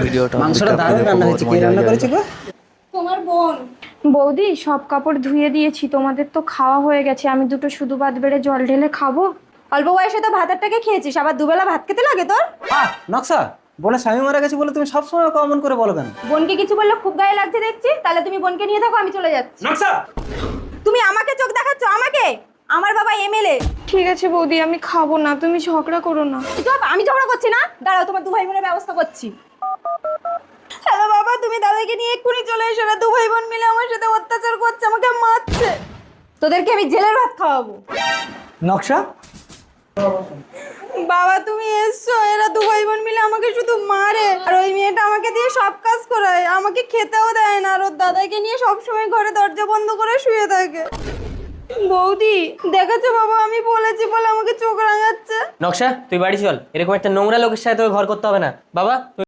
ভিডিওটা মাংসটা দারুণ রান্না হয়েছে। কে রান্না করেছে গো? তোমার বোন। বৌদি সব কাপড় ধুয়ে দিয়েছি, তোমাদের তো খাওয়া হয়ে গেছে, আমি দুটো শুধু ভাত বেড়ে জল ঢেলে খাবো। অল্প বয়সে তো ভাতের টাকা খেয়েছিস, আবার দুবেলা ভাত খেতে লাগে তোর? নকশা, বোনের স্বামী মারা গেছে বলে তুমি সবসময় অমন করে বলো কেন? বোনকে কিছু বললে খুব গায়ে লাগছে দেখছি, তাহলে তুমি বোনকে নিয়ে থাকো, আমি চলে যাচ্ছি। নকশা, তুমি আমাকে চোখ দেখাচ্ছ? আমাকে? আমার বাবা এমএলএ। ঠিক আছে বৌদি, আমি খাবো না, তুমি ঝগড়া করো না। চুপ, আমি ঝগড়া করছি না, দাঁড়াও তোমার দু ভাই বোনের ব্যবস্থা করছি। হ্যালো বাবা, তুমি দাদাকে নিয়ে এক্ষুনি চলে এসো না, দু ভাই বোন মিলে আমার সাথে অত্যাচার করছে, আমাকে মারছে। তোদেরকে আমি জেলের ভাত খাওয়াবো। নকশা, বাবা তুমি এসছো, এরা দু ভাই বোন মিলে আমাকে শুধু মারে, আর ওই মেয়েটা আমাকে দিয়ে সব কাজ করায়, আমাকে খেতেও দেয় না, আর ওর দাদাকে নিয়ে সবসময় ঘরে দরজা বন্ধ করে শুয়ে থাকে। বৌদি দেখেছো বাবা, আমি বলেছি বলে আমাকে চোখ রাঙাচ্ছে। নকশা, তুই বাড়ি চল, এরকম একটা নোংরা লোকের সাথে তোকে ঘর করতে হবে না। বাবা